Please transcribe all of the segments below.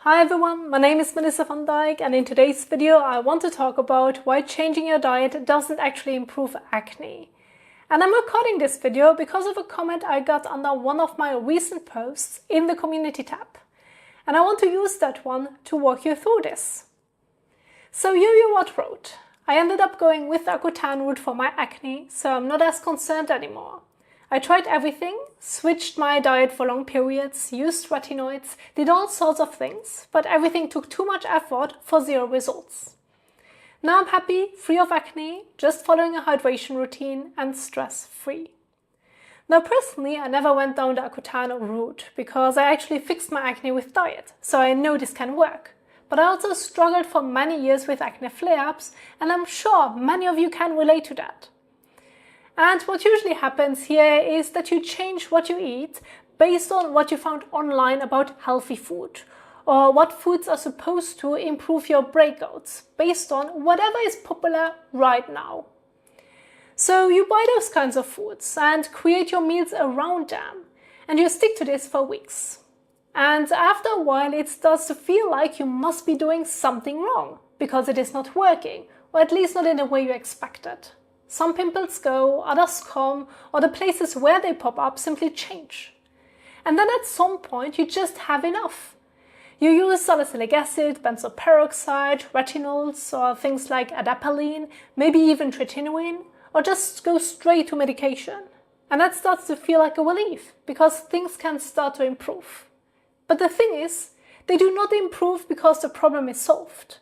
Hi everyone, my name is Melissa van Dijk, and in today's video I want to talk about why changing your diet doesn't actually improve acne. And I'm recording this video because of a comment I got under one of my recent posts in the community tab. And I want to use that one to walk you through this. So Yo-Yo What wrote, I ended up going with the Accutane route for my acne, so I'm not as concerned anymore. I tried everything, switched my diet for long periods, used retinoids, did all sorts of things, but everything took too much effort for zero results. Now I'm happy, free of acne, just following a hydration routine and stress-free. Now personally, I never went down the Accutane route because I actually fixed my acne with diet, so I know this can work. But I also struggled for many years with acne flare-ups, and I'm sure many of you can relate to that. And what usually happens here is that you change what you eat based on what you found online about healthy food, or what foods are supposed to improve your breakouts, based on whatever is popular right now. So you buy those kinds of foods and create your meals around them, and you stick to this for weeks. And after a while it starts to feel like you must be doing something wrong, because it is not working, or at least not in the way you expected. Some pimples go, others come, or the places where they pop up simply change. And then at some point you just have enough. You use salicylic acid, benzoyl peroxide, retinols, or things like adapalene, maybe even tretinoin, or just go straight to medication. And that starts to feel like a relief, because things can start to improve. But the thing is, they do not improve because the problem is solved,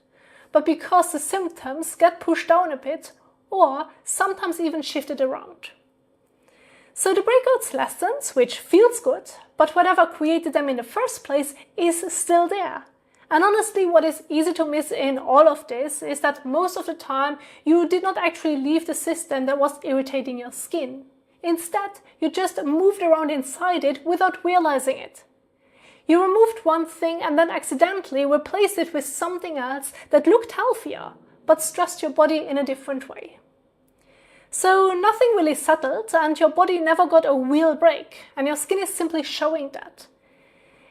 but because the symptoms get pushed down a bit, or sometimes even shifted around. So the breakouts lessens, which feels good, but whatever created them in the first place is still there. And honestly, what is easy to miss in all of this is that most of the time you did not actually leave the system that was irritating your skin. Instead, you just moved around inside it without realizing it. You removed one thing and then accidentally replaced it with something else that looked healthier, but stressed your body in a different way. So nothing really settled, and your body never got a real break, and your skin is simply showing that.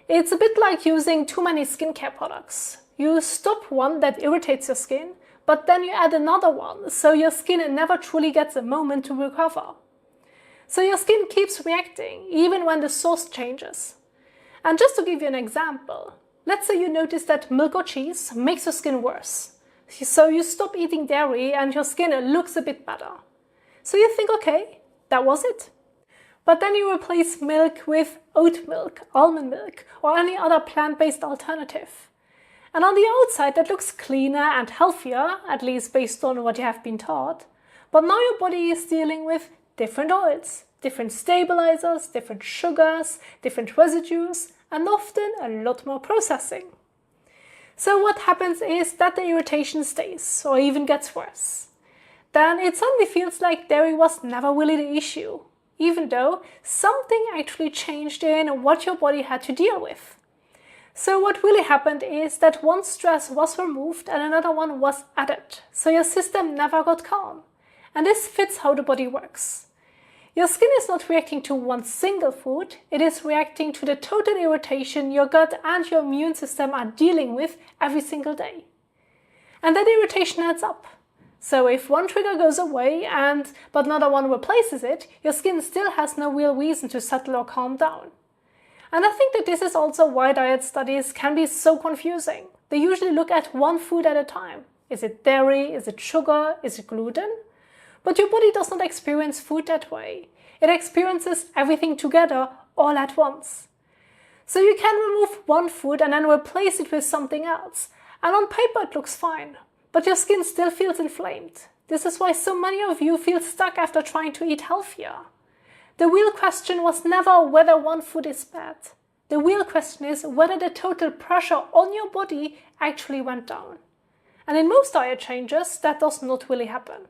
It's a bit like using too many skincare products. You stop one that irritates your skin, but then you add another one, so your skin never truly gets a moment to recover. So your skin keeps reacting, even when the source changes. And just to give you an example, let's say you notice that milk or cheese makes your skin worse. So you stop eating dairy and your skin looks a bit better. So you think, okay, that was it. But then you replace milk with oat milk, almond milk, or any other plant-based alternative. And on the outside that looks cleaner and healthier, at least based on what you have been taught. But now your body is dealing with different oils, different stabilizers, different sugars, different residues, and often a lot more processing. So what happens is that the irritation stays, or even gets worse. Then it suddenly feels like dairy was never really the issue, even though something actually changed in what your body had to deal with. So what really happened is that one stress was removed and another one was added, so your system never got calm. And this fits how the body works. Your skin is not reacting to one single food, it is reacting to the total irritation your gut and your immune system are dealing with every single day. And that irritation adds up. So if one trigger goes away but another one replaces it, your skin still has no real reason to settle or calm down. And I think that this is also why diet studies can be so confusing. They usually look at one food at a time. Is it dairy? Is it sugar? Is it gluten? But your body does not experience food that way. It experiences everything together all at once. So you can remove one food and then replace it with something else. And on paper it looks fine. But your skin still feels inflamed. This is why so many of you feel stuck after trying to eat healthier. The real question was never whether one food is bad. The real question is whether the total pressure on your body actually went down. And in most diet changes, that does not really happen.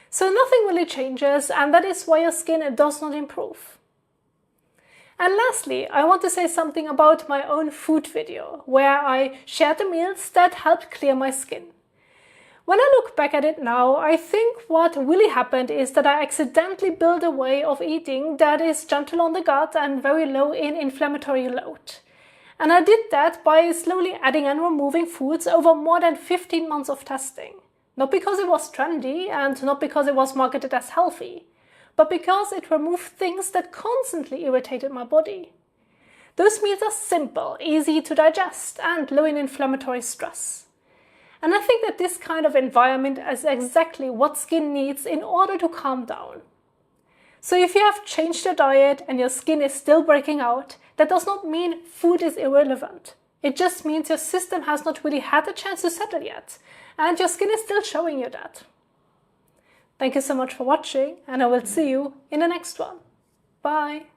So nothing really changes, and that is why your skin does not improve. And lastly, I want to say something about my own food video, where I shared the meals that helped clear my skin. When I look back at it now, I think what really happened is that I accidentally built a way of eating that is gentle on the gut and very low in inflammatory load. And I did that by slowly adding and removing foods over more than 15 months of testing. Not because it was trendy and not because it was marketed as healthy, but because it removed things that constantly irritated my body. Those meals are simple, easy to digest, and low in inflammatory stress. And I think that this kind of environment is exactly what skin needs in order to calm down. So if you have changed your diet and your skin is still breaking out, that does not mean food is irrelevant. It just means your system has not really had the chance to settle yet, and your skin is still showing you that. Thank you so much for watching, and I will see you in the next one. Bye!